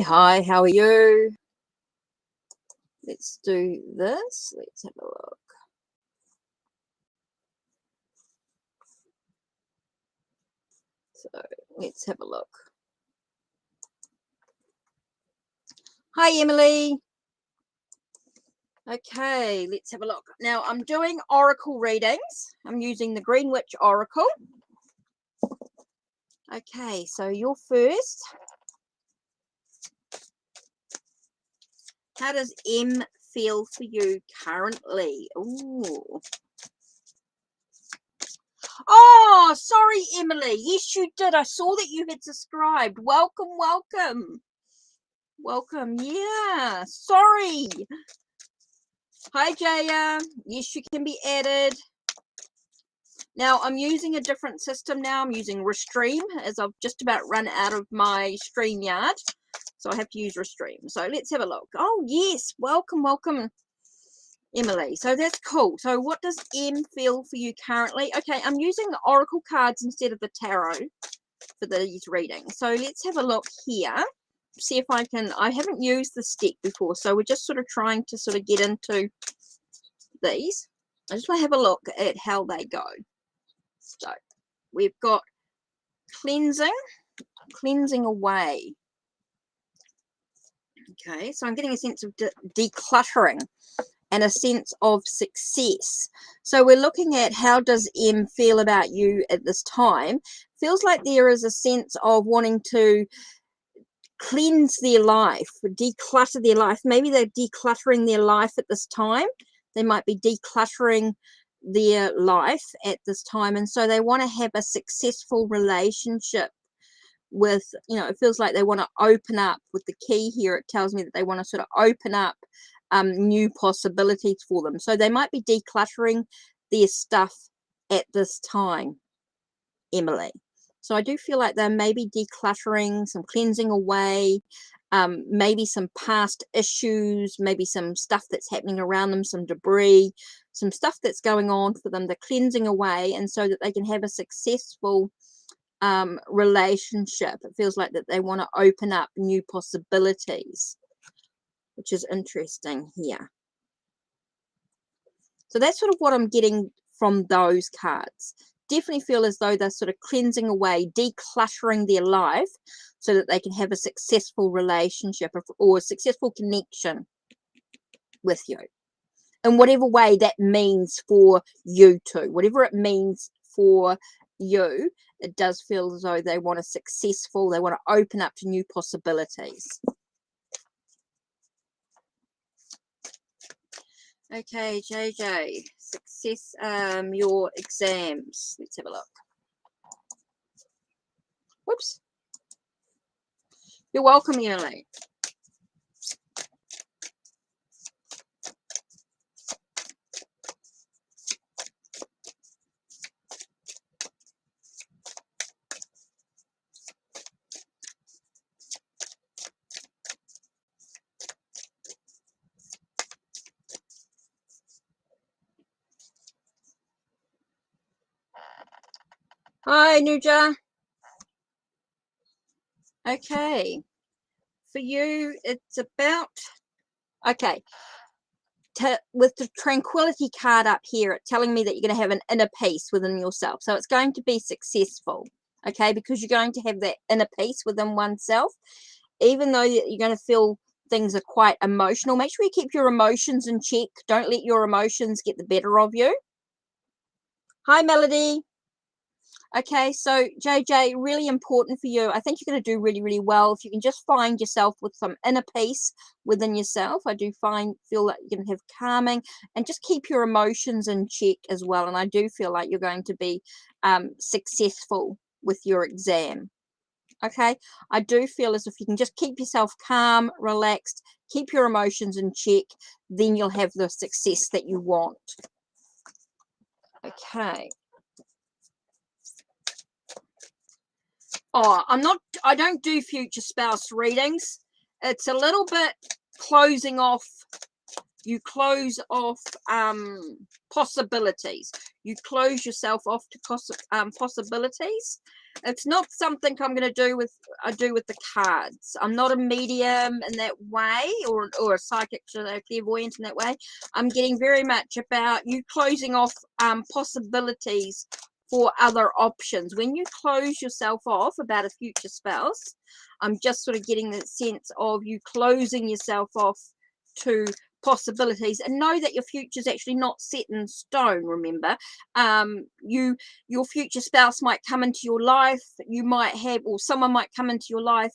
Hi, how are you? Let's do this. Let's have a look. So let's have a look. Hi, Emily. Okay, let's have a look. Now I'm doing oracle readings. I'm using the Green Witch Oracle. Okay, so you're first. How does M feel for you currently? Ooh. Oh, sorry, Emily. Yes, you did. I saw that you had subscribed. Welcome, welcome. Welcome. Yeah, sorry. Hi, Jaya. Yes, you can be added. Now, I'm using a different system now. I'm using Restream, as I've just about run out of my StreamYard. So I have to use Restream. So let's have a look. Oh, yes. Welcome, welcome, Emily. So that's cool. So what does M feel for you currently? Okay, I'm using the Oracle cards instead of the Tarot for these readings. So let's have a look here. See if I can. I haven't used this deck before, so we're just sort of trying to sort of get into these. I just want to have a look at how they go. So we've got cleansing away. Okay, so I'm getting a sense of decluttering and a sense of success. So we're looking at how does M feel about you at this time. Feels like there is a sense of wanting to cleanse their life, declutter their life. Maybe they're decluttering their life at this time. They might be decluttering their life at this time, and so they want to have a successful relationship with, you know, it feels like they want to open up. With the key here, it tells me that they want to sort of open up new possibilities for them. So they might be decluttering their stuff at this time, Emily. So I do feel like they're maybe decluttering, some cleansing away, maybe some past issues, maybe some stuff that's happening around them, some debris, some stuff that's going on for them. They're cleansing away, and so that they can have a successful relationship. It feels like that they want to open up new possibilities, which is interesting here. So that's sort of what I'm getting from those cards. Definitely feel as though they're sort of cleansing away, decluttering their life so that they can have a successful relationship or a successful connection with you. In whatever way that means for you too, whatever it means for you, it does feel as though they want they want to open up to new possibilities. Okay, JJ, success, your exams. Let's have a look. Whoops. You're welcome, Emily. Hi, Nuja. Okay. For you, it's about, okay, with the tranquility card up here, it's telling me that you're going to have an inner peace within yourself. So it's going to be successful, okay, because you're going to have that inner peace within oneself. Even though you're going to feel things are quite emotional, make sure you keep your emotions in check. Don't let your emotions get the better of you. Hi, Melody. Okay, so JJ, really important for you. I think you're going to do really, really well if you can just find yourself with some inner peace within yourself. I do feel that you're going to have calming, and just keep your emotions in check as well. And I do feel like you're going to be successful with your exam. Okay, I do feel as if you can just keep yourself calm, relaxed, keep your emotions in check, then you'll have the success that you want. Okay. Oh, I don't do future spouse readings. It's a little bit closing off You close off possibilities. You close yourself off to possibilities. It's not something I'm going to do with the cards. I'm not a medium in that way, or a psychic, a clairvoyant in that way. I'm getting very much about you closing off possibilities for other options. When you close yourself off about a future spouse, I'm just sort of getting that sense of you closing yourself off to possibilities, and know that your future is actually not set in stone. Remember, your future spouse might come into your life. You might have, or someone might come into your life,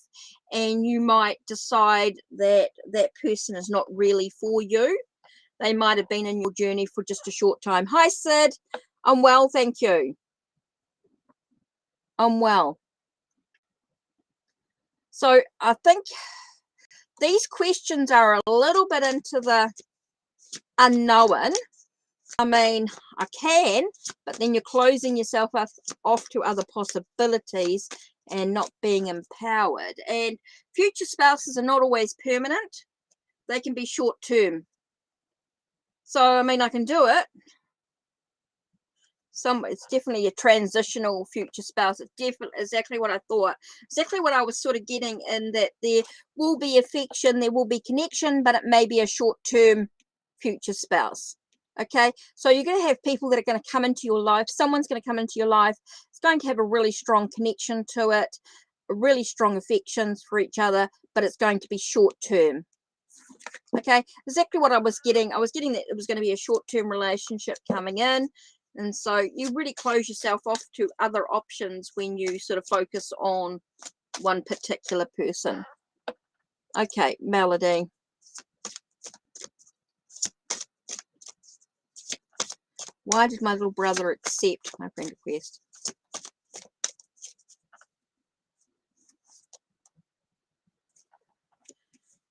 and you might decide that that person is not really for you. They might have been in your journey for just a short time. Hi, Sid. I'm well, thank you. I'm well. So I think these questions are a little bit into the unknown. I mean, I can, but then you're closing yourself off to other possibilities and not being empowered. And future spouses are not always permanent. They can be short term. So, I mean, I can do it. It's definitely a transitional future spouse. It's definitely exactly what I thought. Exactly what I was sort of getting in, that there will be affection, there will be connection, but it may be a short term future spouse. Okay, so you're going to have people that are going to come into your life. Someone's going to come into your life. It's going to have a really strong connection to it, really strong affections for each other, but it's going to be short term. Okay, exactly what I was getting. I was getting that it was going to be a short term relationship coming in. And so you really close yourself off to other options when you sort of focus on one particular person. Okay, Melody. Why did my little brother accept my friend request?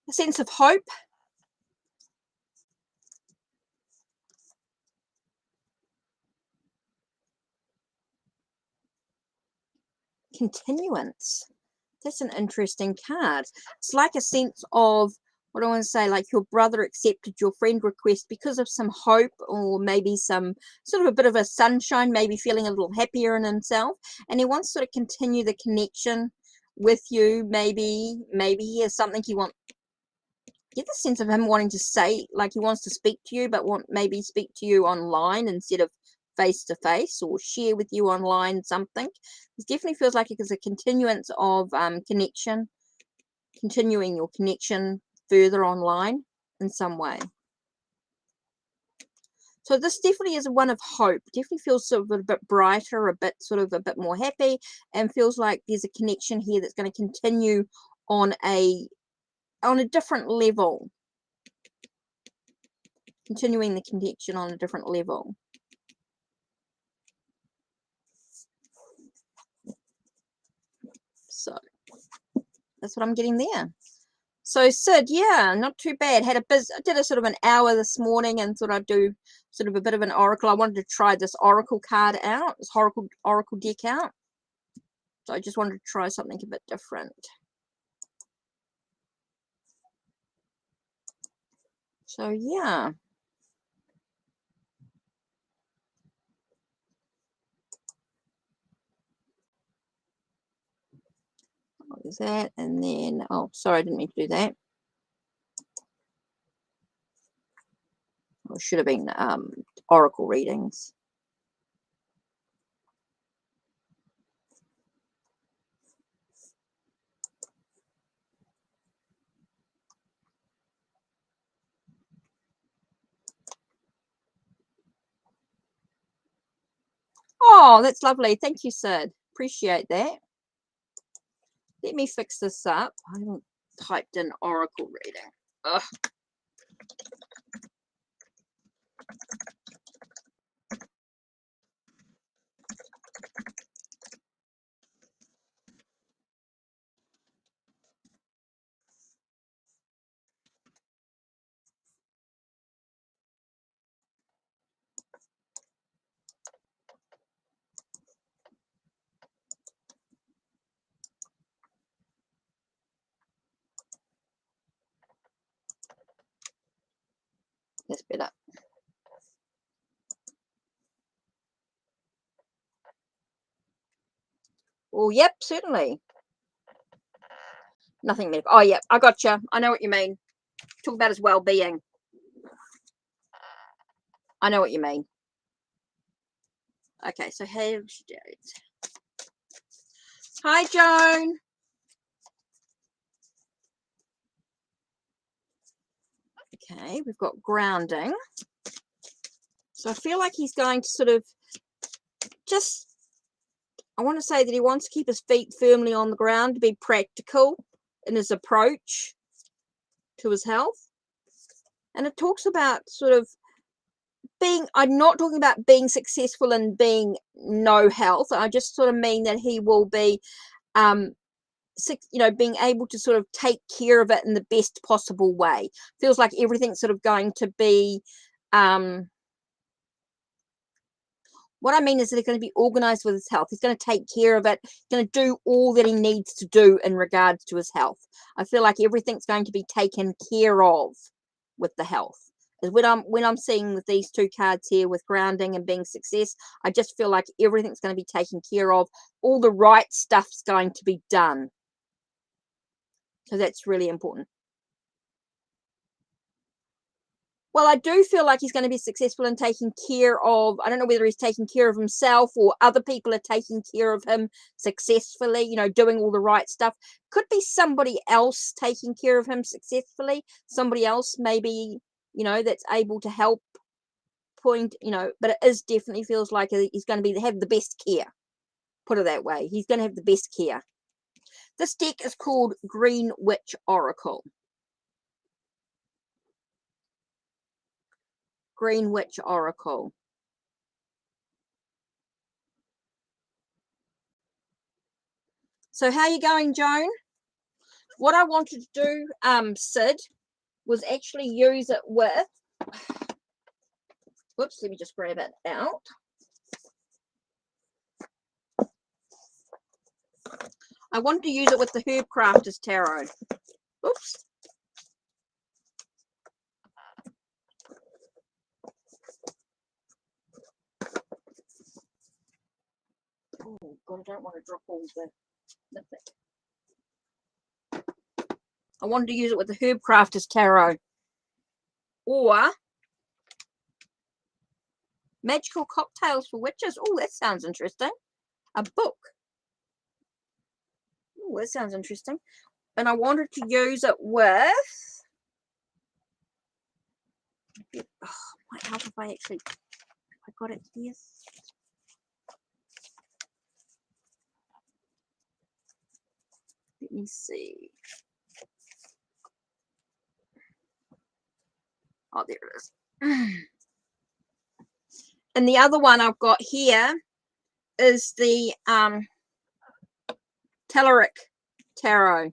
A sense of hope. Continuance. That's an interesting card. It's like a sense of, what I want to say, like your brother accepted your friend request because of some hope, or maybe some sort of a bit of a sunshine, maybe feeling a little happier in himself, and he wants to sort of continue the connection with you. Maybe he has something he wants. Get the sense of him wanting to say, like he wants to speak to you, but maybe speak to you online instead of face to face, or share with you online something. It definitely feels like it is a continuance of connection, continuing your connection further online in some way. So this definitely is one of hope. Definitely feels sort of a bit brighter, a bit more happy, and feels like there's a connection here that's going to continue on a different level. Continuing the connection on a different level. So that's what I'm getting there. So Sid, yeah, not too bad. I did a sort of an hour this morning and thought I'd do sort of a bit of an oracle. I wanted to try this oracle card out, this oracle deck out. So I just wanted to try something a bit different. So yeah. There's that, and then, oh, sorry, I didn't mean to do that. It should have been oracle readings. Oh, that's lovely. Thank you, Sid. Appreciate that. Let me fix this up. I haven't typed in oracle reading. Ugh. That's better. Oh, yep, certainly. Nothing medical. Oh, yeah, I gotcha. I know what you mean. Talk about his well-being. I know what you mean. Okay, so hey, hi, Joan. Okay, we've got grounding. So I feel like he's going to sort of just, I want to say that he wants to keep his feet firmly on the ground, to be practical in his approach to his health. And it talks about sort of being, I'm not talking about being successful and being no health. I just sort of mean that he will be, being able to sort of take care of it in the best possible way. Feels like everything's sort of going to be, what I mean is that he's going to be organized with his health. He's going to take care of it. He's going to do all that he needs to do in regards to his health. I feel like everything's going to be taken care of with the health. When I'm seeing with these two cards here with grounding and being success, I just feel like everything's going to be taken care of. All the right stuff's going to be done. So that's really important. Well, I do feel like he's going to be successful in taking care of, I don't know whether he's taking care of himself or other people are taking care of him successfully, doing all the right stuff. Could be somebody else taking care of him successfully. Somebody else maybe, that's able to help point, but it is definitely feels like he's going to have the best care. Put it that way. He's going to have the best care. This deck is called Green Witch Oracle. Green Witch Oracle. So how are you going, Joan? What I wanted to do, Sid, was actually use it with, whoops, let me just grab it out. I wanted to use it with the Herb Crafters Tarot. Oops. Oh, God, I don't want to drop all the nothing. I wanted to use it with the Herb Crafters Tarot. Or Magical Cocktails for Witches. Oh, that sounds interesting. A book. Oh, that sounds interesting. And I wanted to use it with, oh, might help if I got it here. Let me see. Oh, there it is. And the other one I've got here is the Telleric Tarot.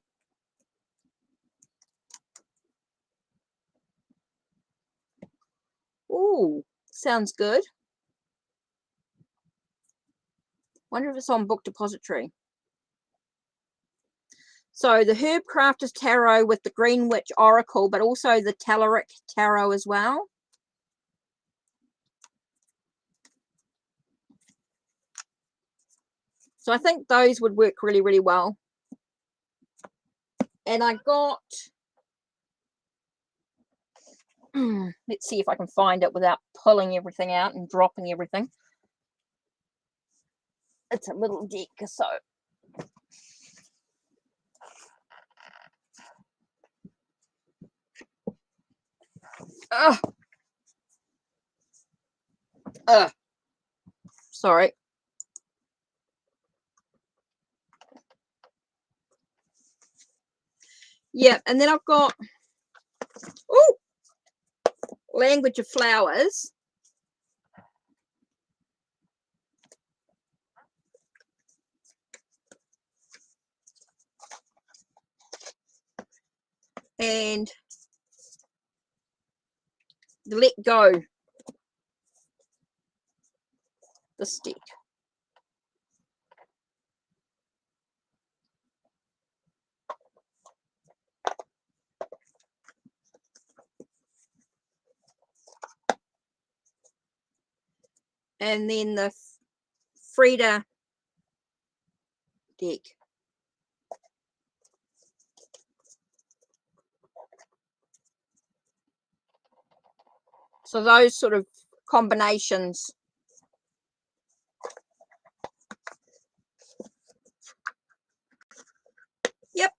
Ooh, sounds good. Wonder if it's on Book Depository. So the Herb Crafters Tarot with the Green Witch Oracle, but also the Telleric Tarot as well. So I think those would work really, really well. And I got, let's see if I can find it without pulling everything out and dropping everything. It's a little deck, so. Sorry. Yeah, and then I've got, Language of Flowers. And the Let Go. The stick. and then the Frida deck. So those sort of combinations. Yep,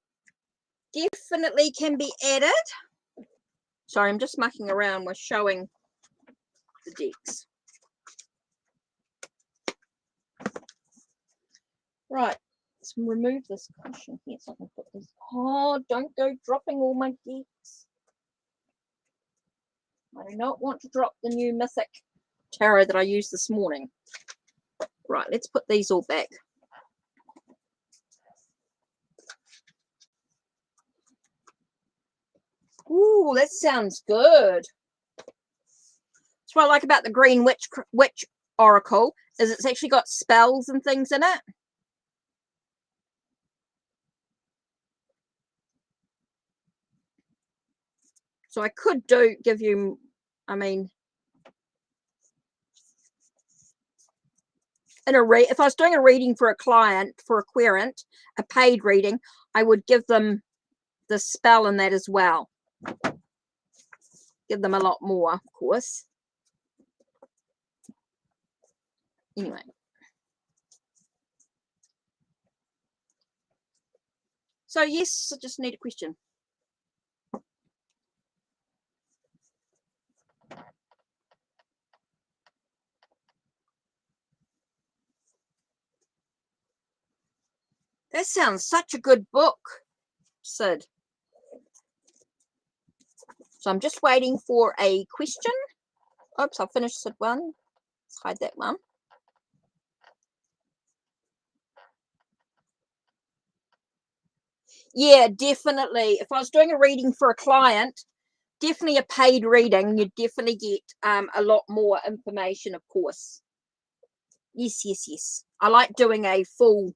definitely can be added. Sorry, I'm just mucking around with showing the decks. Right, let's remove this cushion here so I can put this. Oh, don't go dropping all my decks. I do not want to drop the new Mythic Tarot that I used this morning. Right, let's put these all back. Ooh, that sounds good. That's what I like about the Green Witch Oracle, is it's actually got spells and things in it. So I could give you, I mean, if I was doing a reading for a client, for a querent, a paid reading, I would give them the spell in that as well. Give them a lot more, of course. Anyway. So yes, I just need a question. That sounds such a good book, Sid. So I'm just waiting for a question. Oops, I'll finish Sid one. Let's hide that one. Yeah, definitely. If I was doing a reading for a client, definitely a paid reading, you'd definitely get a lot more information, of course. Yes, yes, yes. I like doing a full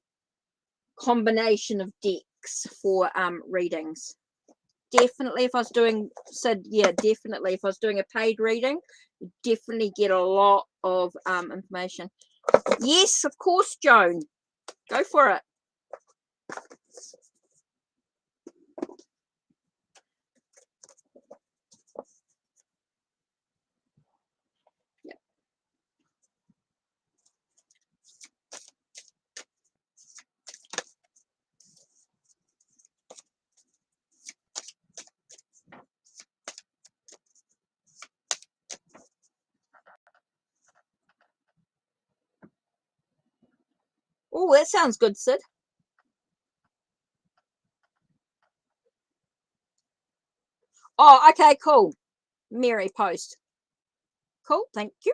combination of decks for readings. Definitely, if I was doing, yeah, definitely, if I was doing a paid reading, you definitely get a lot of information. Yes, of course, Joan. Go for it. Yep. Oh, that sounds good, Sid. Oh, okay, cool. Mary post. Cool, thank you.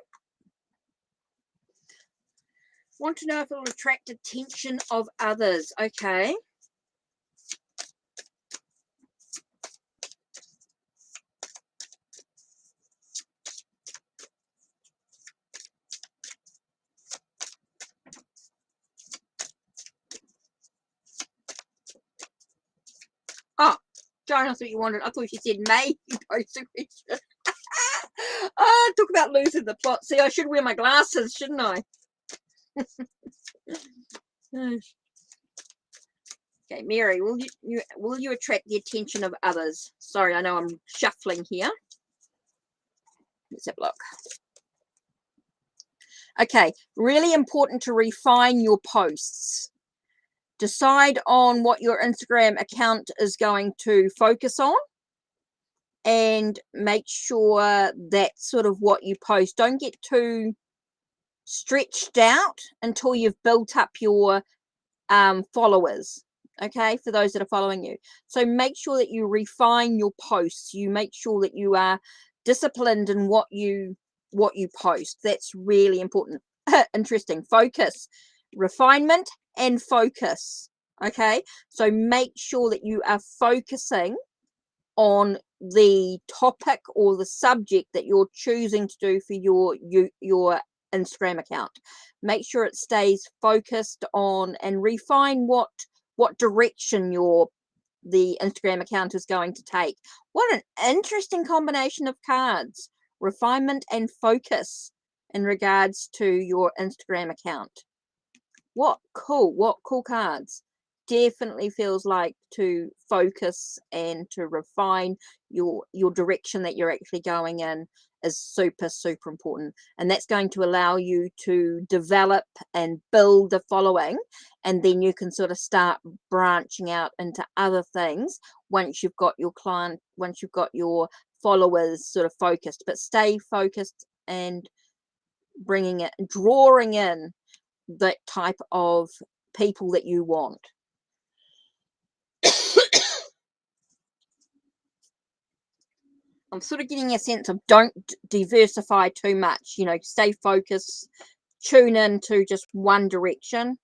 Want to know if it will attract attention of others. Okay. Oh, Joan, I thought you wanted, I thought you said May post a question. Oh, talk about losing the plot. See, I should wear my glasses, shouldn't I? Okay, Mary, will you attract the attention of others? Sorry, I know I'm shuffling here. Let's have a look. Okay, really important to refine your posts. Decide on what your Instagram account is going to focus on and make sure that's sort of what you post. Don't get too stretched out until you've built up your followers, okay, for those that are following you. So make sure that you refine your posts. You make sure that you are disciplined in what you post. That's really important. Interesting. Focus, refinement, and focus. Okay, so make sure that you are focusing on the topic or the subject that you're choosing to do for your Instagram account. Make sure it stays focused on and refine what direction the Instagram account is going to take. What an interesting combination of cards. Refinement and focus. in regards to your Instagram account. What cool cards. Definitely feels like to focus and to refine your direction that you're actually going in is super important, and that's going to allow you to develop and build a following, and then you can sort of start branching out into other things once you've got your followers sort of focused. But stay focused and drawing in that type of people that you want. I'm sort of getting a sense of don't diversify too much, you know, stay focused, tune in to just one direction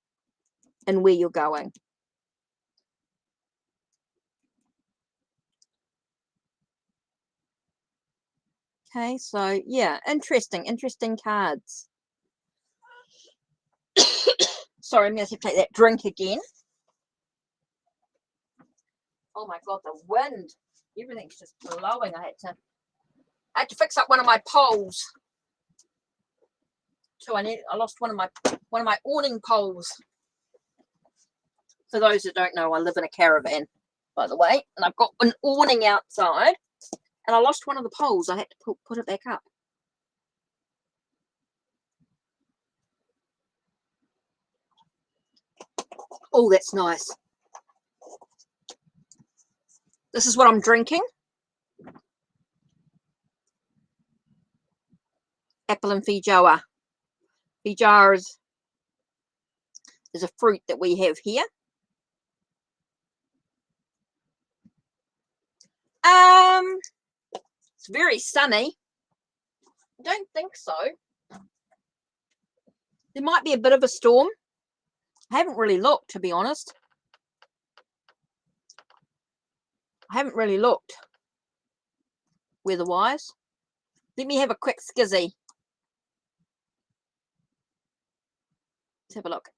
and where you're going. Okay, so yeah, interesting cards. Sorry, I'm going to have to take that drink again. Oh my God, the wind. Everything's just blowing. I had to fix up one of my poles. So I lost one of my awning poles. For those that don't know, I live in a caravan, by the way, and I've got an awning outside, and I lost one of the poles. I had to put it back up. Oh, that's nice. This is what I'm drinking. Apple and feijoa. Feijoa is a fruit that we have here. It's very sunny. I don't think so. There might be a bit of a storm. I haven't really looked, to be honest. I haven't really looked weather-wise. Let me have a quick skizzy. Let's have a look.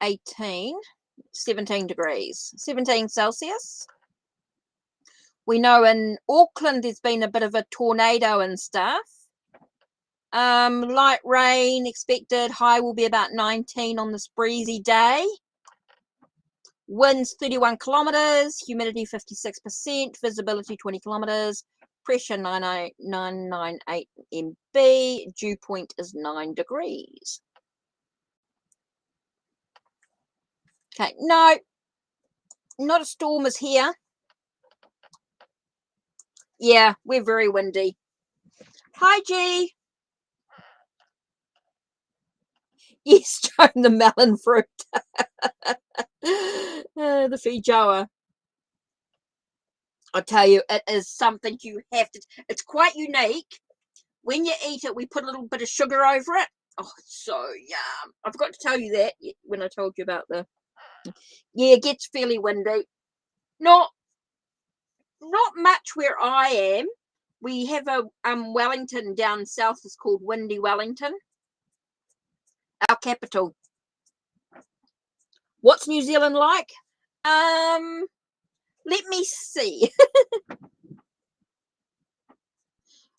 17 degrees, 17 Celsius. We know in Auckland there's been a bit of a tornado and stuff. Light rain expected. High will be about 19 on this breezy day. Winds 31 kilometers. Humidity 56%. Visibility 20 kilometers. Pressure 998 MB. Dew point is 9 degrees. Okay, no, not a storm is here. Yeah, we're very windy. Hi, G. Yes, Joan, the melon fruit. The feijoa. I tell you, it is something you have to. It's quite unique. When you eat it, we put a little bit of sugar over it. Oh, it's so yum. I forgot to tell you that when I told you about the. Yeah, it gets fairly windy. Not much where I am. We have a Wellington down south. It's called Windy Wellington. Our capital. What's New Zealand like? Let me see.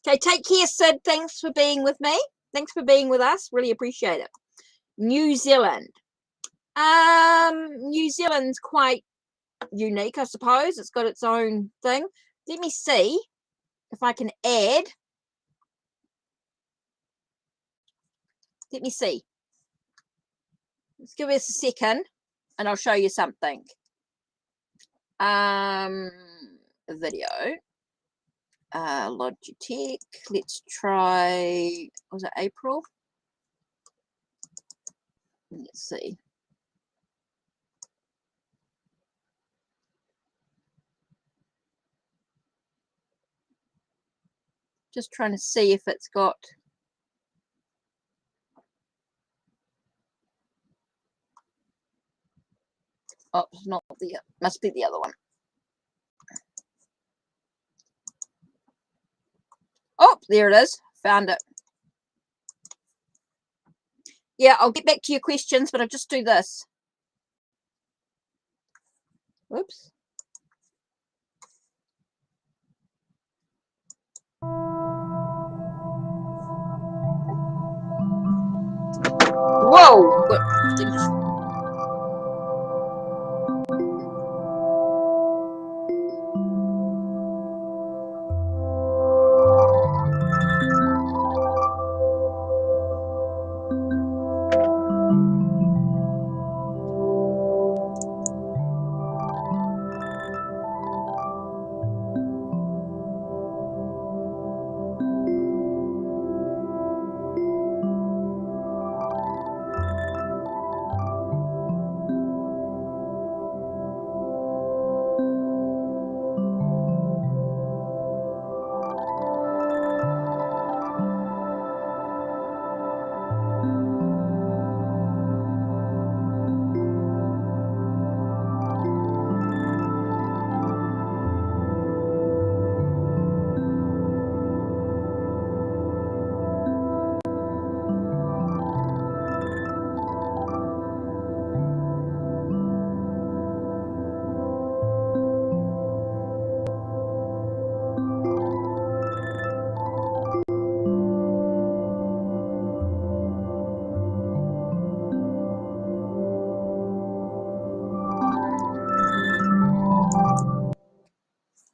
Okay, take care, Sid. Thanks for being with me. Thanks for being with us. Really appreciate it. New Zealand. New Zealand's quite unique, I suppose. It's got its own thing. Let me see if I can add. Let me see. Let's give us a second and I'll show you something. Video. Logitech. Let's try. Was it April? Let's see. Just trying to see if it's got. Oh, it's not the. Must be the other one. Oh, there it is. Found it. Yeah, I'll get back to your questions, but I'll just do this. Oops. Cool. Good.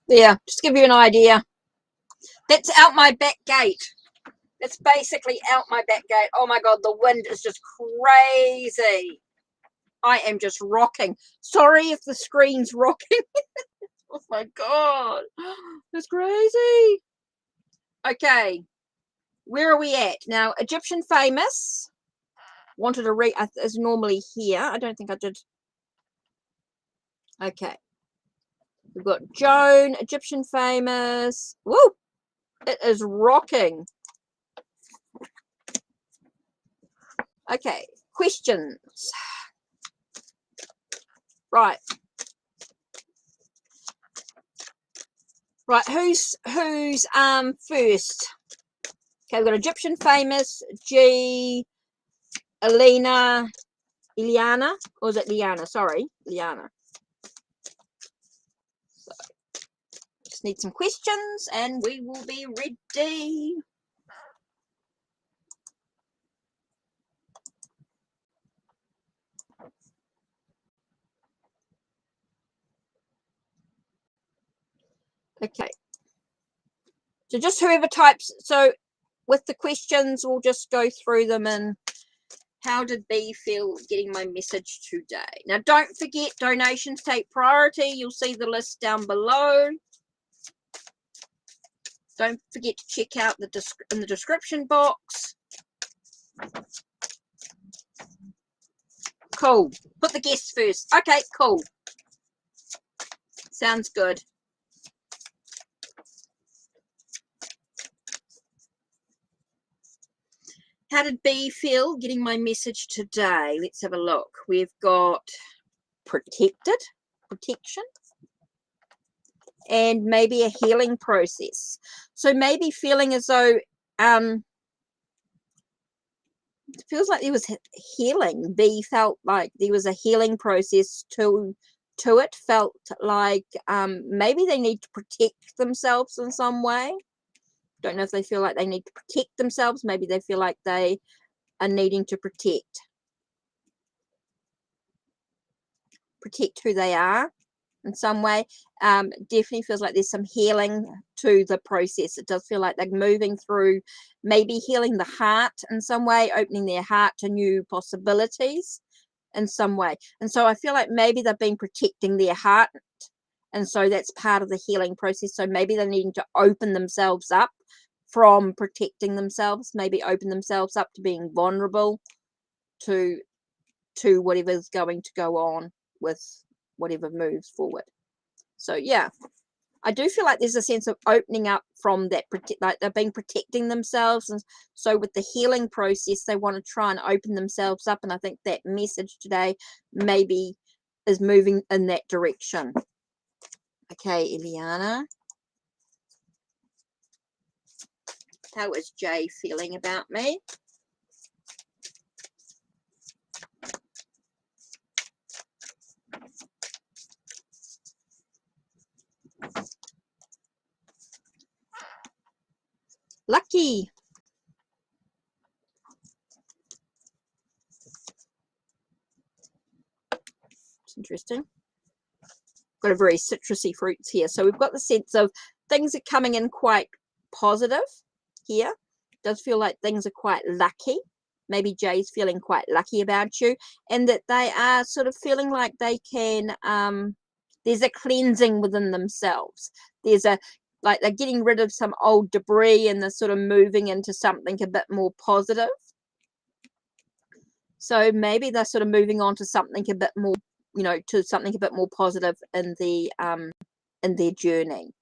Yeah, just to give you an idea. That's out my back gate. It's basically out my back gate. Oh my God, the wind is just crazy. I am just rocking. Sorry if the screen's rocking. Oh my God, it's crazy. Okay, where are we at now? Egyptian famous. Wanted to read is normally here. I don't think I did. Okay, we've got Joan, Egyptian famous. Woo! It is rocking. Okay, questions. Right. Right, who's first? Okay, we've got Egyptian famous, G, Ileana, or is it Liana? Sorry, Liana. So, just need some questions and we will be ready. Okay. So just whoever types, so with the questions, we'll just go through them. And how did B feel getting my message today? Now, don't forget, donations take priority. You'll see the list down below. Don't forget to check out in the description box. Cool. Put the guests first. Okay, cool. Sounds good. How did B feel getting my message today? Let's have a look. We've got protection, and maybe a healing process. So maybe feeling as though it feels like there was healing. B felt like there was a healing process to it. Felt like maybe they need to protect themselves in some way. Don't know if they feel like they need to protect themselves. Maybe they feel like they are needing to protect who they are in some way. Definitely feels like there's some healing to the process. It does feel like they're moving through, maybe healing the heart in some way, opening their heart to new possibilities in some way. And so I feel like maybe they've been protecting their heart, and so that's part of the healing process. So maybe they're needing to open themselves up from protecting themselves, maybe open themselves up to being vulnerable to whatever's going to go on with whatever moves forward. So yeah, I do feel like there's a sense of opening up from that, like they've been protecting themselves, and so with the healing process they want to try and open themselves up, and I think that message today maybe is moving in that direction. Okay, Ileana, how is Jay feeling about me? Lucky. interesting. Got a very citrusy fruits here. So we've got the sense of things are coming in quite positive here. Does feel like things are quite lucky. Maybe Jay's feeling quite lucky about you, and that they are sort of feeling like they can, there's a cleansing within themselves. There's a, like they're getting rid of some old debris and they're sort of moving into something a bit more positive. So maybe they're sort of moving on to something a bit more, you know, to something a bit more positive in their journey.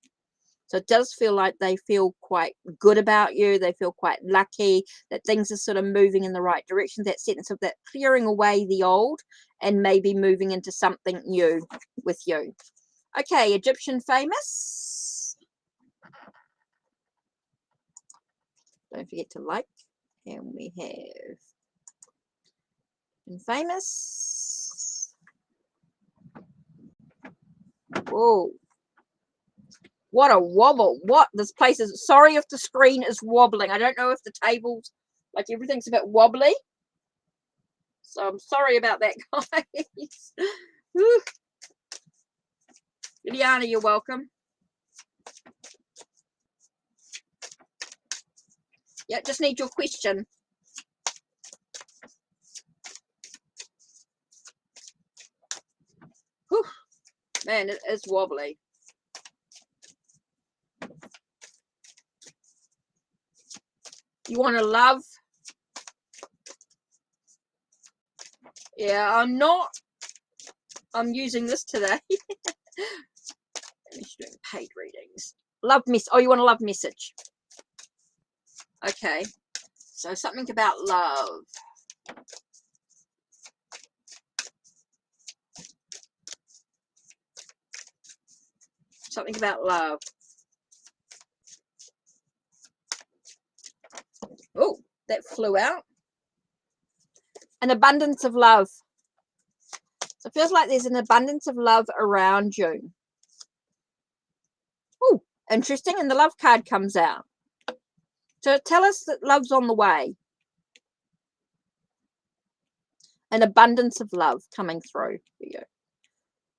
So it does feel like they feel quite good about you. They feel quite lucky that things are sort of moving in the right direction. That sense of that clearing away the old and maybe moving into something new with you. Okay, Egyptian famous. Don't forget to like. And we have famous. Whoa. What a wobble. What? This place is, sorry if the screen is wobbling. I don't know if the table's, like everything's a bit wobbly. So I'm sorry about that, guys. Liliana, you're welcome. Yeah, just need your question. Whew. Man, it is wobbly. You want to love? Yeah, I'm using this today. I'm doing paid readings. Love mess. Oh, you want a love message? Okay. So something about love. Something about love. Oh, that flew out. An abundance of love. So it feels like there's an abundance of love around you. Oh, interesting. And the love card comes out. So tell us that love's on the way. An abundance of love coming through for you.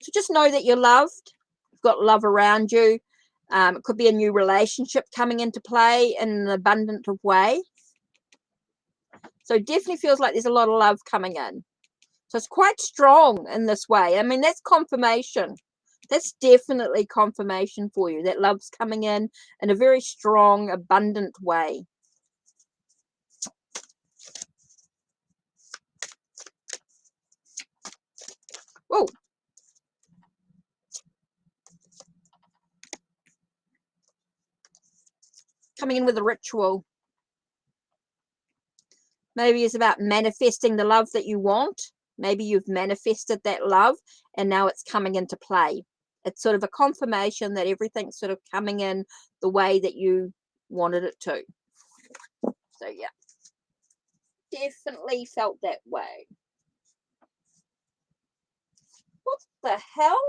So just know that you're loved. You've got love around you. It could be a new relationship coming into play in an abundant way. So it definitely feels like there's a lot of love coming in. So it's quite strong in this way. I mean, that's confirmation. That's definitely confirmation for you. That love's coming in a very strong, abundant way. Whoa. Coming in with a ritual. Maybe it's about manifesting the love that you want. Maybe you've manifested that love and now it's coming into play. It's sort of a confirmation that everything's sort of coming in the way that you wanted it to. So yeah, definitely felt that way. What the hell?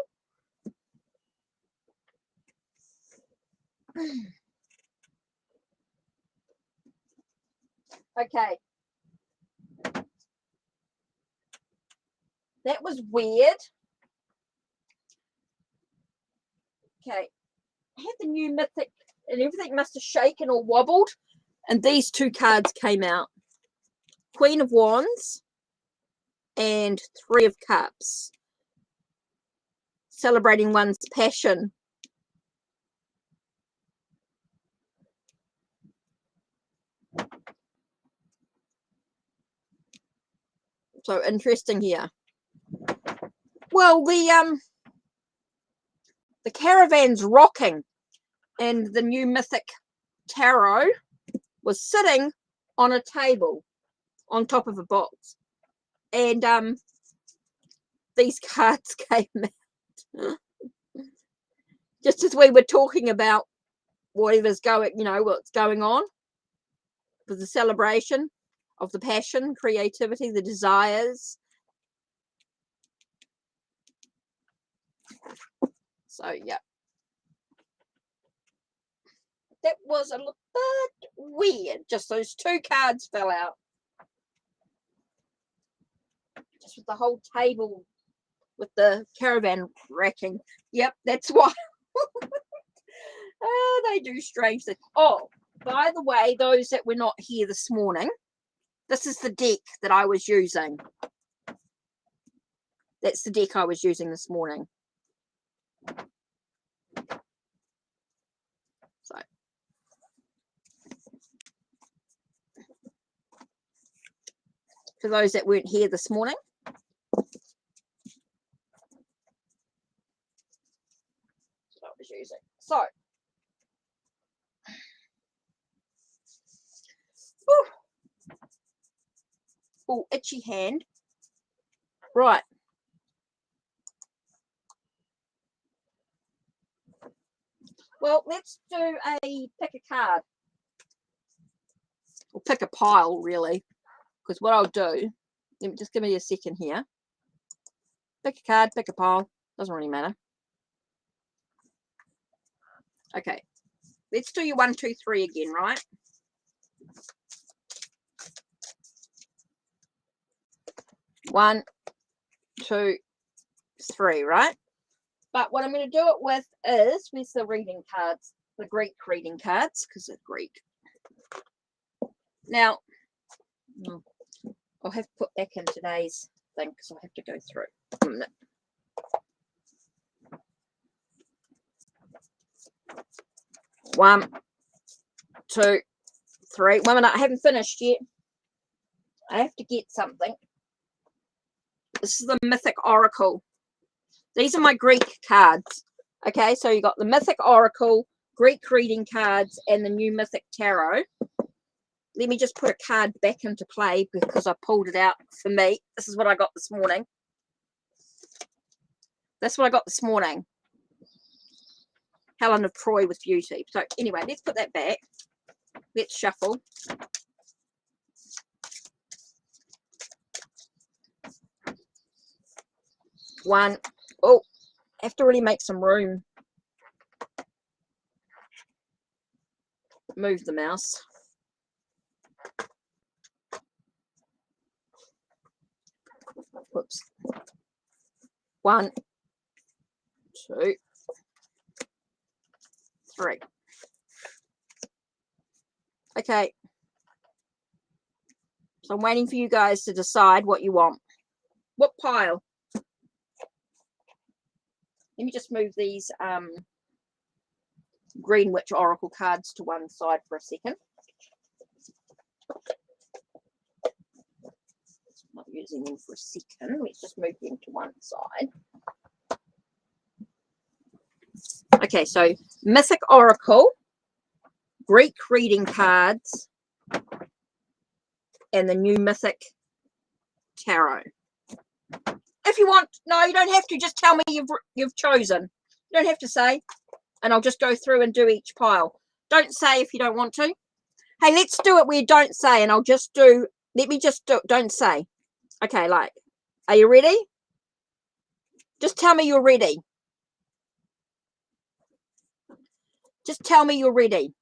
Okay. That was weird. Okay. I had the new mythic and everything must have shaken or wobbled. And these two cards came out. Queen of Wands and Three of Cups. Celebrating one's passion. So interesting here. Well, the caravan's rocking and the new mythic tarot was sitting on a table on top of a box. And these cards came out. Just as we were talking about whatever's going, you know, what's going on. For the celebration of the passion, creativity, the desires. So, yeah. That was a little bit weird. Just those two cards fell out. Just with the whole table with the caravan racking. Yep, that's why. Oh, they do strange things. Oh, by the way, those that were not here this morning, this is the deck that I was using. That's the deck I was using this morning. So, for those that weren't here this morning, that's what I was using. So, oh, itchy hand. Right. Well, let's do a pick a card. Or pick a pile, really. Because what I'll do, just give me a second here. Pick a card, pick a pile. Doesn't really matter. Okay. Let's do your 1, 2, 3 again, right? One, 2, 3, right? But what I'm going to do it with is, where's the reading cards? The Greek reading cards, because they're Greek. Now, I'll have to put back in today's thing because I'll have to go through. 1 minute. One, 2, 3. 1 minute. I haven't finished yet. I have to get something. This is the Mythic Oracle. These are my Greek cards. Okay, so you got the Mythic Oracle, Greek reading cards, and the new Mythic Tarot. Let me just put a card back into play because I pulled it out for me. This is what I got this morning. That's what I got this morning. Helen of Troy with beauty. So anyway, let's put that back. Let's shuffle. One. Oh, I have to really make some room. Move the mouse. Whoops. 1, 2, 3. Okay. So I'm waiting for you guys to decide what you want. What pile? Let me just move these Green Witch Oracle cards to one side for a second. Not using them for a second. Let's just move them to one side. Okay, so Mythic Oracle, Greek reading cards, and the new Mythic Tarot. If you want, no, you don't have to. Just tell me you've chosen. You don't have to say, and I'll just go through and do each pile. Don't say if you don't want to. Hey, let's do it where you don't say, and I'll just do. Let me just do. Don't say. Okay, like, are you ready? Just tell me you're ready. Just tell me you're ready.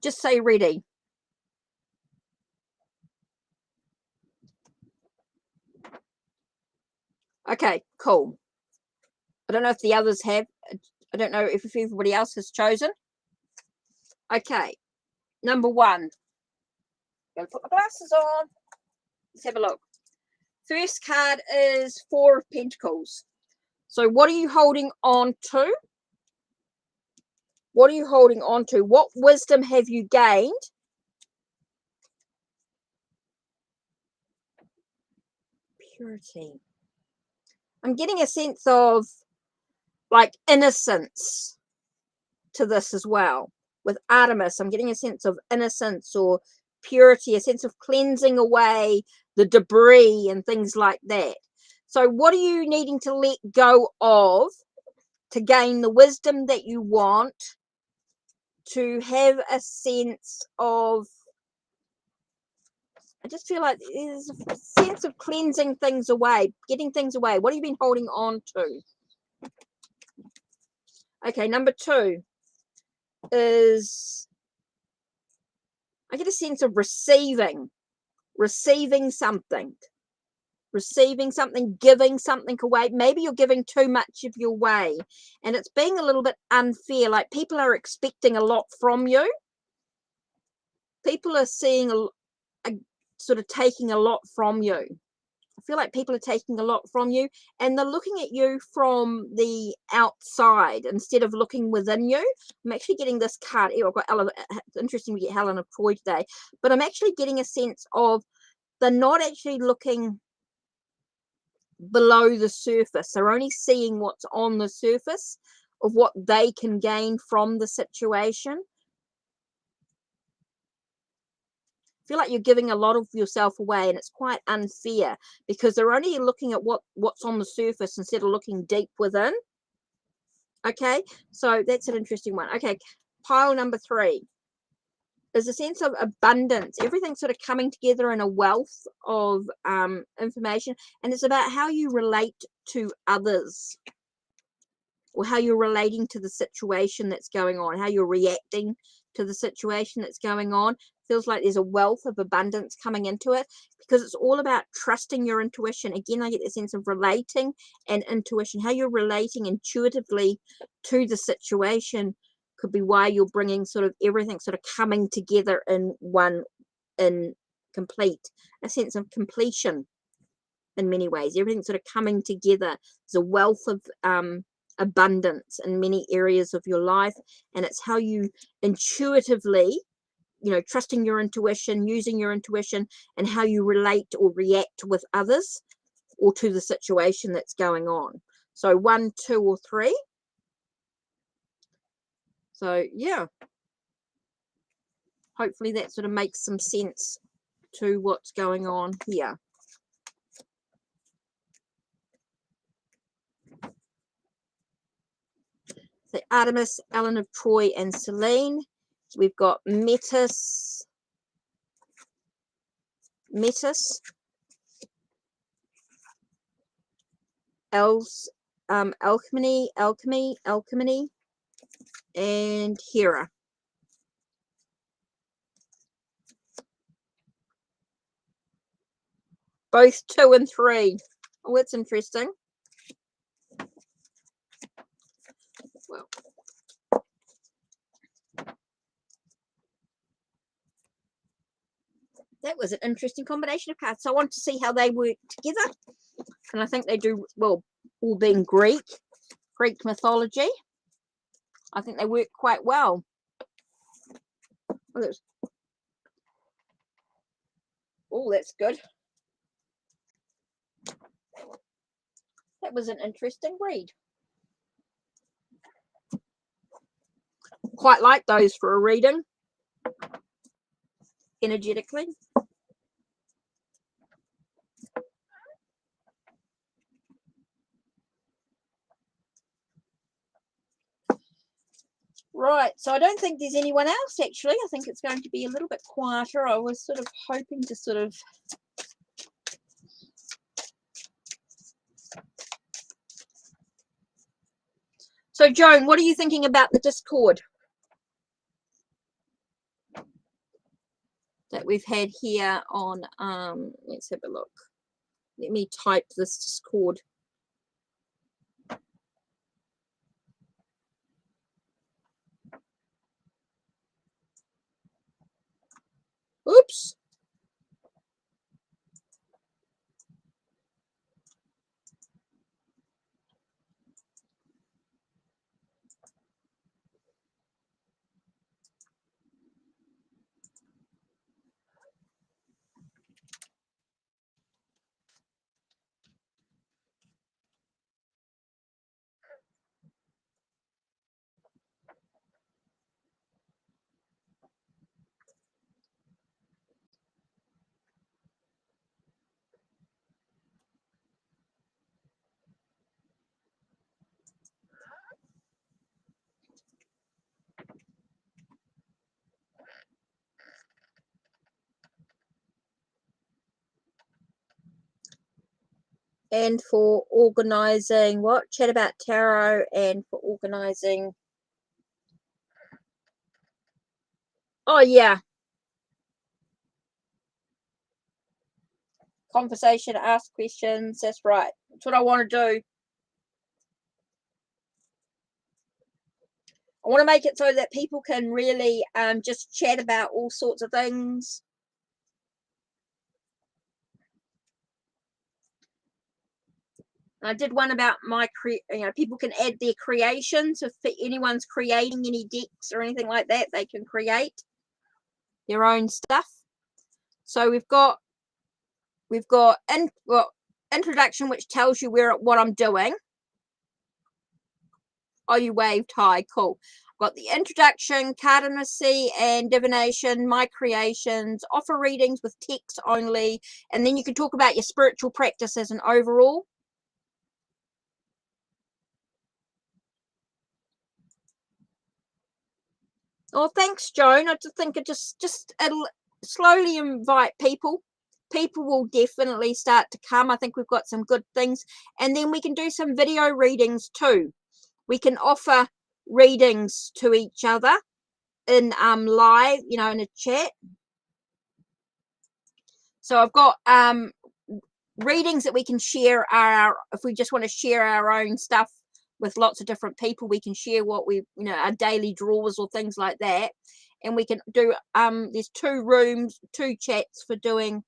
Just say ready. Okay, cool. I don't know if the others have. I don't know if everybody else has chosen. Okay, number 1. I'm going to put my glasses on. Let's have a look. First card is 4 of Pentacles. So what are you holding on to? What are you holding on to? What wisdom have you gained? Purity. I'm getting a sense of like innocence to this as well. With Artemis, I'm getting a sense of innocence or purity, a sense of cleansing away the debris and things like that. So what are you needing to let go of to gain the wisdom that you want, to have a sense of, I just feel like there's a sense of cleansing things away, getting things away. What have you been holding on to? Okay, number 2 is, I get a sense of receiving. receiving something, giving something away. Maybe you're giving too much of your way and it's being a little bit unfair. Like people are expecting a lot from you. People are seeing a sort of taking a lot from you. I feel like people are taking a lot from you and they're looking at you from the outside instead of looking within you. I'm actually getting this card. I've got Ellen. It's interesting we get Helen of Troy today, but I'm actually getting a sense of they're not actually looking below the surface. They're only seeing what's on the surface of what they can gain from the situation. I feel like you're giving a lot of yourself away and it's quite unfair because they're only looking at what's on the surface instead of looking deep within. Okay, so that's an interesting one. Okay, pile number 3 is a sense of abundance. Everything's sort of coming together in a wealth of information, and it's about how you relate to others or how you're relating to the situation that's going on, how you're reacting to the situation that's going on. Feels like there's a wealth of abundance coming into it because it's all about trusting your intuition. Again, I get the sense of relating and intuition. How you're relating intuitively to the situation could be why you're bringing sort of everything sort of coming together in one, in complete, a sense of completion in many ways. Everything's sort of coming together. There's a wealth of abundance in many areas of your life, and it's how you intuitively, trusting your intuition, using your intuition, and how you relate or react with others or to the situation that's going on. So 1, 2, or 3. So yeah, hopefully that sort of makes some sense to what's going on here. So Artemis, Ellen of Troy, and Selene. We've got Metis, Alchemy, and Hera. Both 2 and 3. Oh, that's interesting. Well, that was an interesting combination of cards. So I want to see how they work together. And I think they do, well, all being Greek mythology, I think they work quite well. Oh, that's good. That was an interesting read. Quite like those for a reading, energetically. Right, so I don't think there's anyone else actually. I think it's going to be a little bit quieter. I was sort of hoping to sort of So Joan, what are you thinking about the Discord that we've had here on let's have a look. Let me type this Discord. Oops. And for organizing what? Chat about tarot, and for organizing. Oh yeah. conversation, ask questions. That's right. That's what I want to do. I want to make it so that people can really just chat about all sorts of things. I did one about my people can add their creations. If anyone's creating any decks or anything like that, they can create their own stuff. So we've got introduction, which tells you what I'm doing. Oh, you waved hi, cool. Got the introduction, cartomancy and divination, my creations, offer readings with text only, and then you can talk about your spiritual practices and overall. Oh, thanks, Joan. I just think it'll slowly invite people. People will definitely start to come. I think we've got some good things, and then we can do some video readings too. We can offer readings to each other in live, in a chat. So I've got readings that we can share if we just want to share our own stuff with lots of different people, we can share what our daily draws or things like that. And we can do there's 2 rooms, 2 chats for doing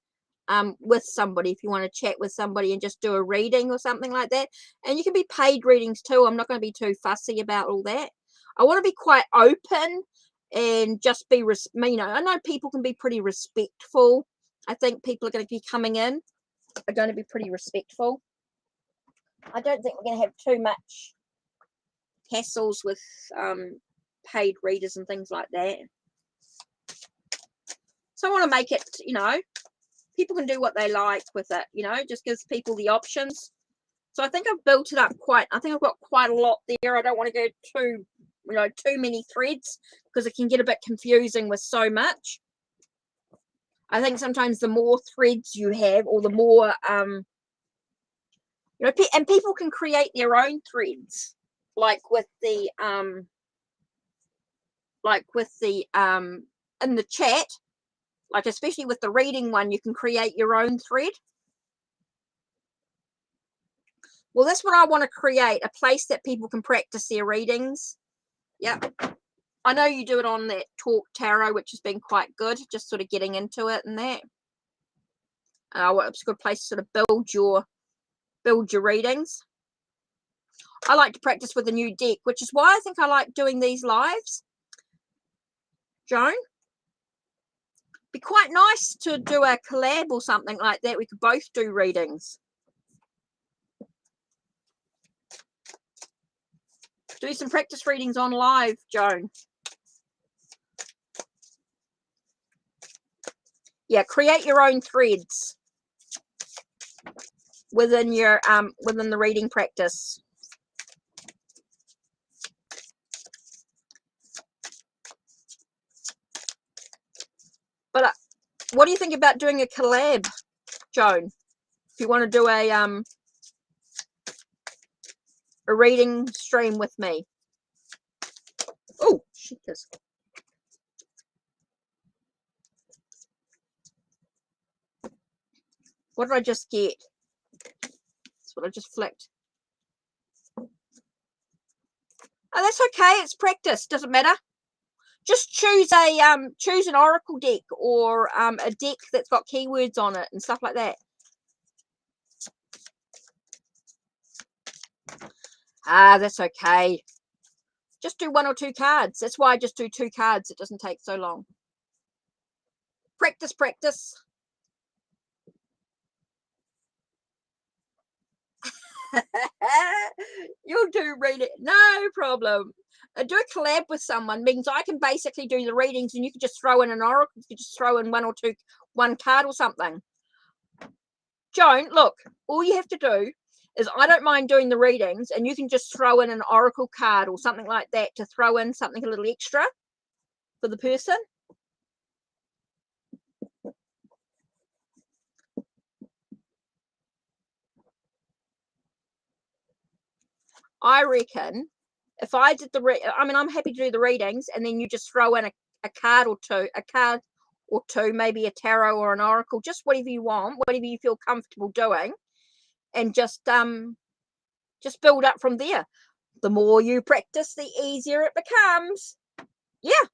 with somebody, if you want to chat with somebody and just do a reading or something like that. And you can be paid readings too. I'm not going to be too fussy about all that. I want to be quite open and just be I know people can be pretty respectful. I think people are going to be coming in are going to be pretty respectful. I don't think we're going to have too much hassles with paid readers and things like that. So I want to make it, people can do what they like with it, just gives people the options. So I think I've built it up I think I've got quite a lot there. I don't want to go too many threads because it can get a bit confusing with so much. I think sometimes the more threads you have, or the more and people can create their own threads, like with the in the chat, like especially with the reading one, you can create your own thread. Well, that's what I want to create, a place that people can practice their readings. Yep. I know you do it on that Talk Tarot, which has been quite good, just sort of getting into it and that. It's a good place to sort of build your readings. I like to practice with a new deck, which is why I think I like doing these lives. Joan? Be quite nice to do a collab or something like that. We could both do readings. Do some practice readings on live, Joan. Yeah, create your own threads within your within the reading practice. But what do you think about doing a collab, Joan? If you want to do a reading stream with me. Oh, shit. What did I just get? That's what I just flicked. Oh, that's okay. It's practice. Doesn't matter. Just choose an oracle deck or a deck that's got keywords on it and stuff like that. That's okay. Just do 1 or 2 cards. That's why I just do 2 cards. It doesn't take so long. Practice, practice. You'll do read it. No problem. Do a collab with someone means I can basically do the readings and you can just throw in an oracle. You can just throw in 1 or 2, 1 card or something. Joan, look, all you have to do is I don't mind doing the readings and you can just throw in an oracle card or something like that to throw in something a little extra for the person. I reckon if I did I'm happy to do the readings and then you just throw in a card or 2, a card or two, maybe a tarot or an oracle, just whatever you want, whatever you feel comfortable doing, and just build up from there. The more you practice, the easier it becomes. Yeah.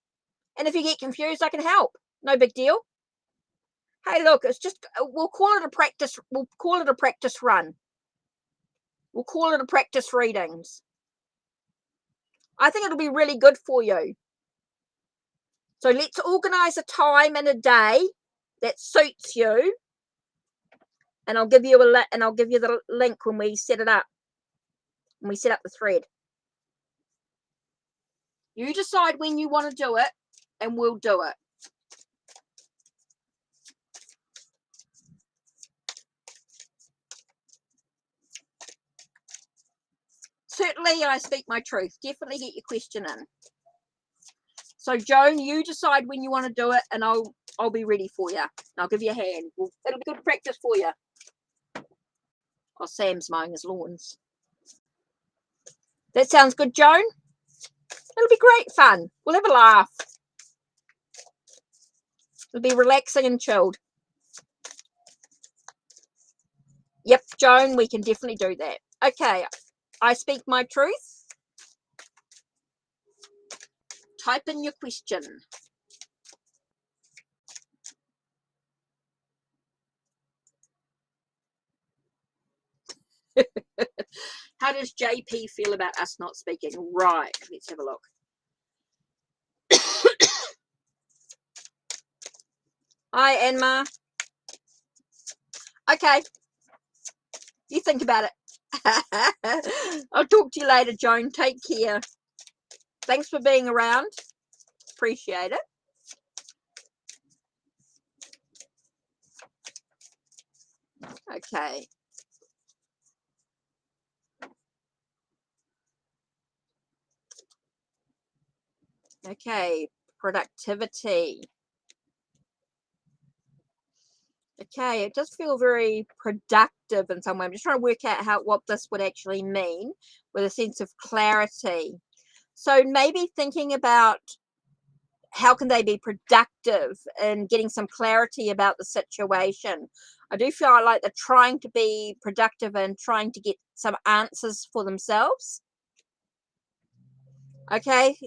And if you get confused, I can help. No big deal. Hey, look, it's just, we'll call it a practice. We'll call it a practice run. We'll call it a practice readings. I think it'll be really good for you. So let's organize a time and a day that suits you. And I'll give you the link when we set it up. When we set up the thread. You decide when you want to do it, and we'll do it. Certainly, I speak my truth. Definitely get your question in. So, Joan, you decide when you want to do it, and I'll be ready for you. I'll give you a hand. It'll be good practice for you. Oh, Sam's mowing his lawns. That sounds good, Joan. It'll be great fun. We'll have a laugh. It'll be relaxing and chilled. Yep, Joan, we can definitely do that. Okay, I speak my truth. Type in your question. How does JP feel about us not speaking? Right, let's have a look. Hi, Anma. Okay, you think about it. I'll talk to you later, Joan. Take care. Thanks for being around. Appreciate it. Okay. Okay, productivity. Okay, it does feel very productive in some way. I'm just trying to work out what this would actually mean with a sense of clarity. So maybe thinking about how can they be productive and getting some clarity about the situation. I do feel like they're trying to be productive and trying to get some answers for themselves. Okay,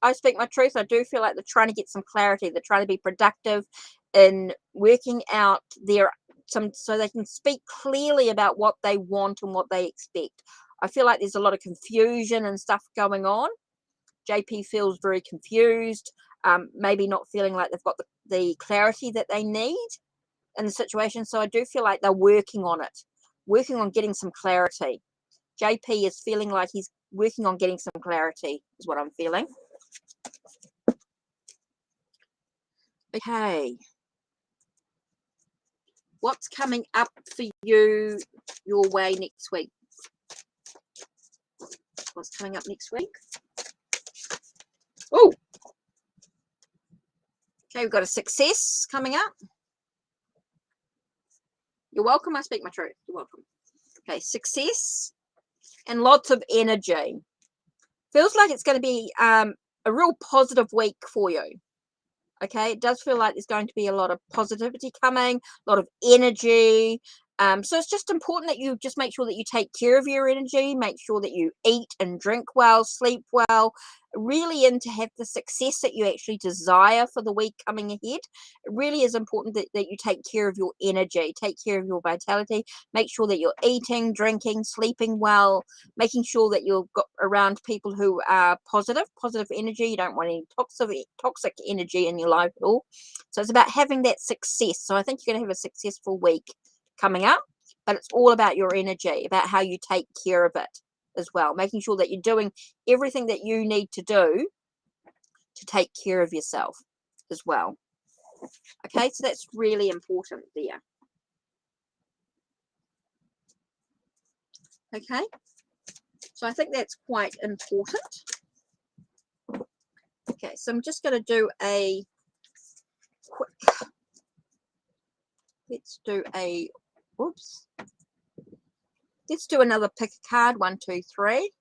I speak my truth. I do feel like they're trying to get some clarity. They're trying to be productive in working out so they can speak clearly about what they want and what they expect. I feel like there's a lot of confusion and stuff going on. JP feels very confused, maybe not feeling like they've got the clarity that they need in the situation. So I do feel like they're working on it, working on getting some clarity. JP is feeling like he's working on getting some clarity, is what I'm feeling. Okay. What's coming up for you, your way next week? What's coming up next week? Oh, okay, we've got a success coming up. You're welcome. I speak my truth. You're welcome. Okay, success and lots of energy. Feels like it's going to be a real positive week for you. Okay, it does feel like there's going to be a lot of positivity coming, a lot of energy. So it's just important that you just make sure that you take care of your energy, make sure that you eat and drink well, sleep well, really and to have the success that you actually desire for the week coming ahead. It really is important that you take care of your energy, take care of your vitality, make sure that you're eating, drinking, sleeping well, making sure that you're around people who are positive energy. You don't want any toxic energy in your life at all. So it's about having that success. So I think you're going to have a successful week coming up, but it's all about your energy, about how you take care of it as well, making sure that you're doing everything that you need to do to take care of yourself as well. Okay, so that's really important there. Okay, so I think that's quite important. Okay, so I'm just going to do a quick, let's do another pick a card. 1, 2, 3.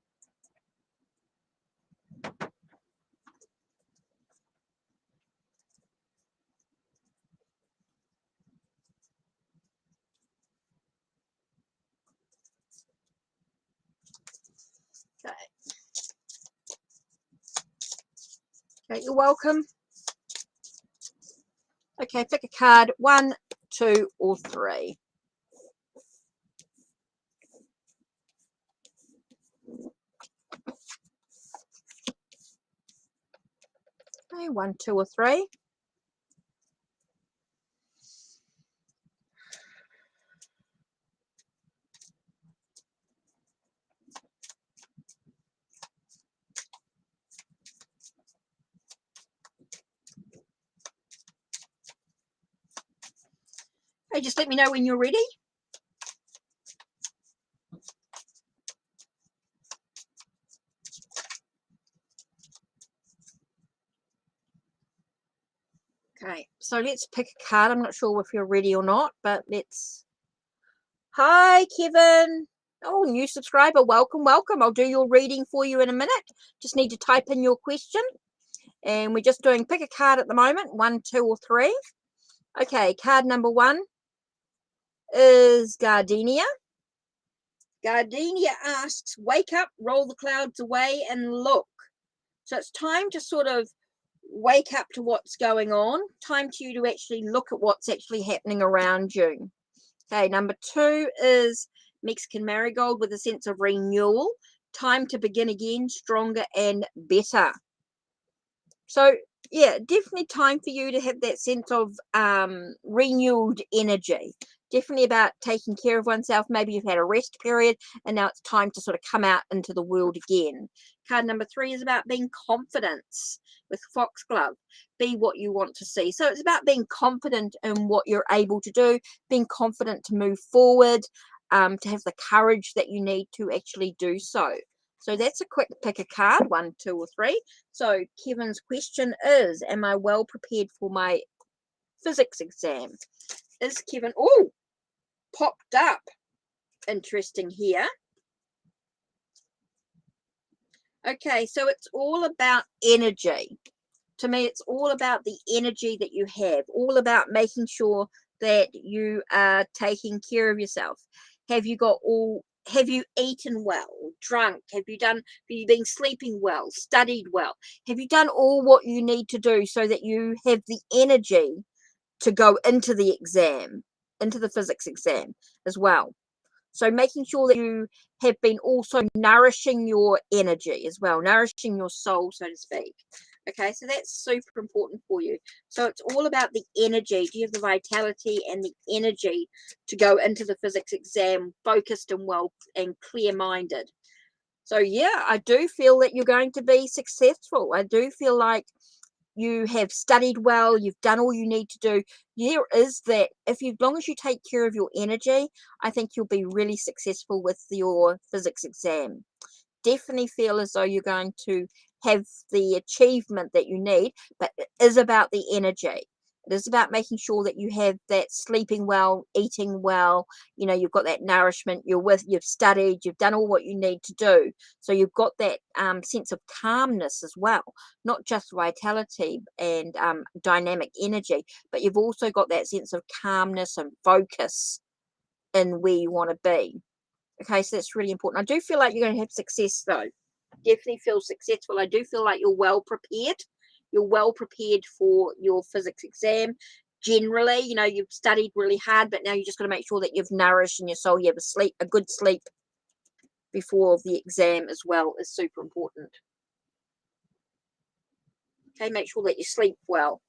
Okay, you're welcome. Okay, pick a card, 1, 2, or 3. Okay, 1, 2, or 3. Okay, just let me know when you're ready. Okay, so let's pick a card. I'm not sure if you're ready or not, but let's... Hi, Kevin. Oh, new subscriber. Welcome, welcome. I'll do your reading for you in a minute. Just need to type in your question. And we're just doing pick a card at the moment, 1, 2, or 3. Okay, card number 1 is Gardenia. Gardenia asks, wake up, roll the clouds away, and look. So it's time to sort of wake up to what's going on. Time to you to actually look at what's actually happening around you. Okay, number 2 is Mexican Marigold with a sense of renewal. Time to begin again, stronger and better. So, yeah, definitely time for you to have that sense of renewed energy. Definitely about taking care of oneself. Maybe you've had a rest period and now it's time to sort of come out into the world again. Card number 3 is about being confident with Foxglove. Be what you want to see. So it's about being confident in what you're able to do, being confident to move forward, to have the courage that you need to actually do so. So that's a quick pick a card, 1, 2, or 3. So Kevin's question is, am I well prepared for my physics exam? Is Kevin, oh, popped up. Interesting here. Okay, so it's all about energy. To me, it's all about the energy that you have, all about making sure that you are taking care of yourself. Have you eaten well, drunk? Have you been sleeping well, studied well? Have you done all what you need to do so that you have the energy to go into the exam, into the physics exam as well? So making sure that you have been also nourishing your energy as well, nourishing your soul, so to speak. Okay, so that's super important for you. So it's all about the energy. Do you have the vitality and the energy to go into the physics exam focused and well and clear-minded? So yeah, I do feel that you're going to be successful. I do feel like you have studied well, you've done all you need to do. There is that, as long as you take care of your energy, I think you'll be really successful with your physics exam. Definitely feel as though you're going to have the achievement that you need, but it is about the energy. It is about making sure that you have that sleeping well, eating well, you've got that nourishment, you've studied, you've done all what you need to do. So you've got that sense of calmness as well, not just vitality and dynamic energy, but you've also got that sense of calmness and focus in where you want to be. Okay, so that's really important. I do feel like you're going to have success, though. Definitely feel successful. I do feel like you're well prepared. You're well prepared for your physics exam. Generally, you've studied really hard, but now you just got to make sure that you've nourished in your soul. You have a good sleep before the exam as well is super important. Okay, make sure that you sleep well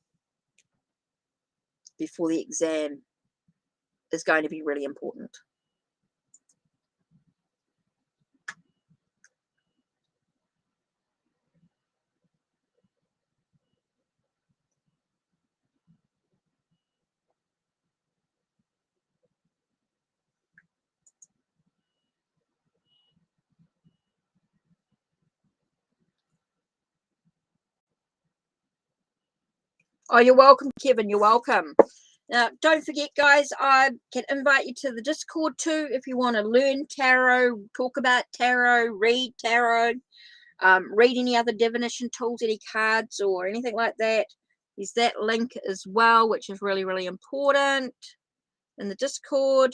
before the exam is going to be really important. Oh, you're welcome, Kevin. You're welcome. Now, don't forget, guys, I can invite you to the Discord too if you want to learn tarot, talk about tarot, read tarot, read any other divination tools, any cards or anything like that. There's that link as well, which is really, really important in the Discord.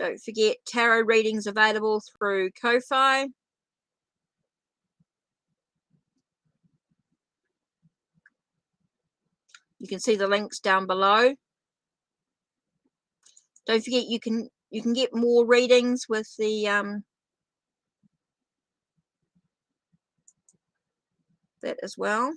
Don't forget, tarot readings available through Ko-Fi. You can see the links down below. Don't forget, you can get more readings with the that as well.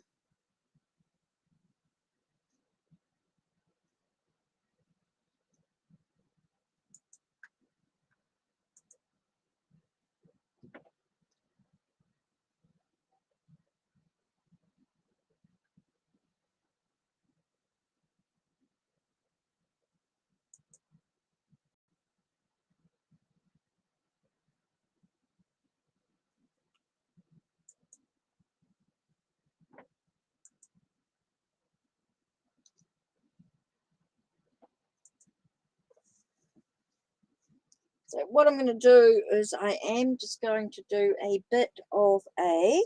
So what I'm going to do is I am just going to do a bit of a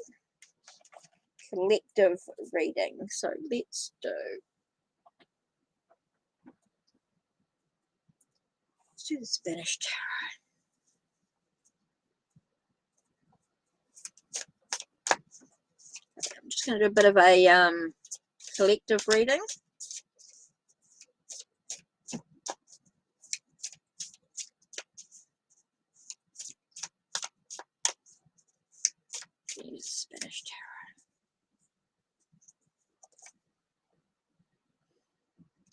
collective reading. So let's do the Spanish tarot. Okay, I'm just going to do a bit of a collective reading. Spanish tarot.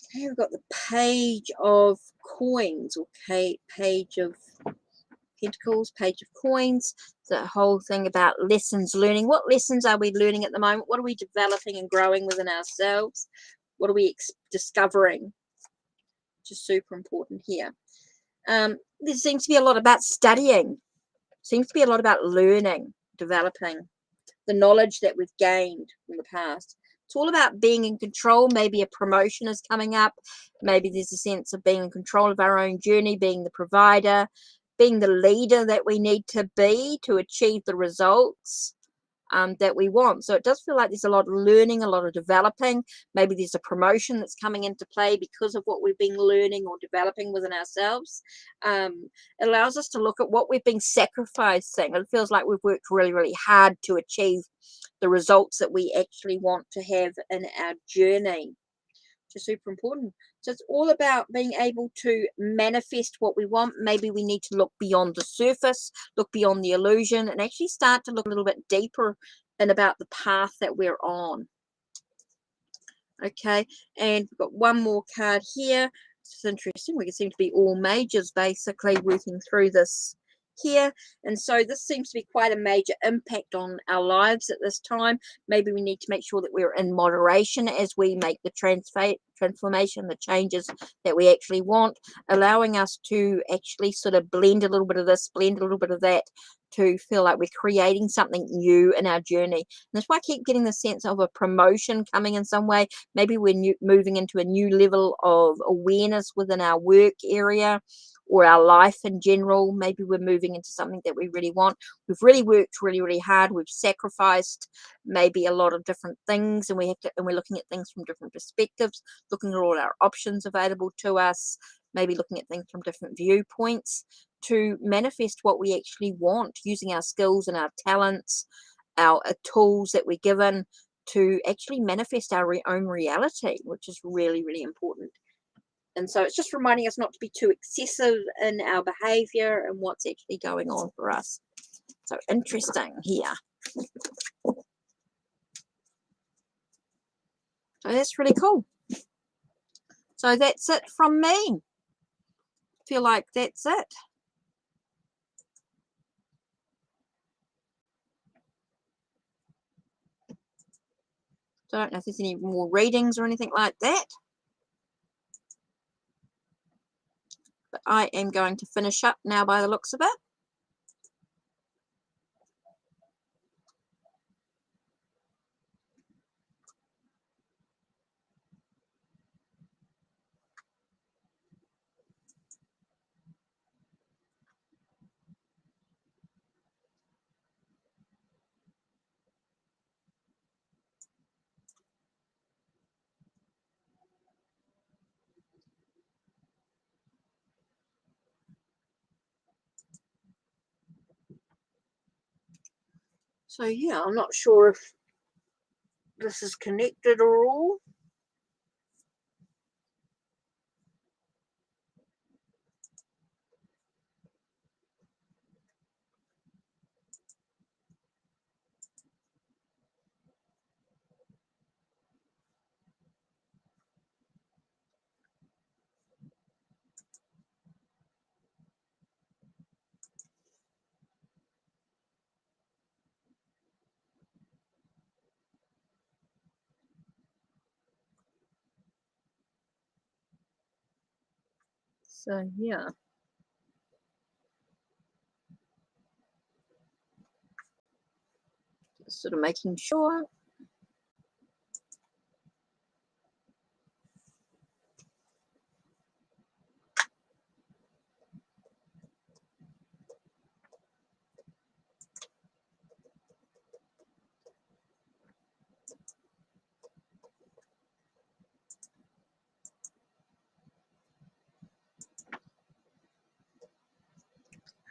Okay, we've got the Page of Coins, or Page of Pentacles, Page of Coins. The whole thing about lessons learning. What lessons are we learning at the moment? What are we developing and growing within ourselves? What are we discovering? Which is super important here. There seems to be a lot about studying. Seems to be a lot about learning, developing the knowledge that we've gained in the past. It's all about being in control. Maybe a promotion is coming up. Maybe there's a sense of being in control of our own journey, being the provider, being the leader that we need to be to achieve the results that we want. So it does feel like there's a lot of learning, a lot of developing. Maybe there's a promotion that's coming into play because of what we've been learning or developing within ourselves. It allows us to look at what we've been sacrificing. It feels like we've worked really, really hard to achieve the results that we actually want to have in our journey, which is super important. So it's all about being able to manifest what we want. Maybe we need to look beyond the surface, look beyond the illusion, and actually start to look a little bit deeper in about the path that we're on. Okay, and we've got one more card here. It's interesting. We can seem to be all majors basically working through this here, and so this seems to be quite a major impact on our lives at this time. Maybe we need to make sure that we're in moderation as we make the transformation, the changes that we actually want, allowing us to actually sort of blend a little bit of this, blend a little bit of that, to feel like we're creating something new in our journey. And that's why I keep getting the sense of a promotion coming in some way. Maybe we're moving into a new level of awareness within our work area or our life in general. Maybe we're moving into something that we really want. We've really worked really, really hard. We've sacrificed maybe a lot of different things, and we're looking at things from different perspectives, looking at all our options available to us, maybe looking at things from different viewpoints to manifest what we actually want, using our skills and our talents, our tools that we're given to actually manifest our own reality, which is really, really important. And so it's just reminding us not to be too excessive in our behavior and what's actually going on for us. So interesting here. So that's really cool. So that's it from me. Feel like that's it. So I don't know if there's any more readings or anything like that. But I am going to finish up now by the looks of it. So yeah, I'm not sure if this is connected or all. So yeah. Just sort of making sure.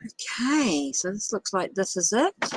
Okay, so this looks like this is it.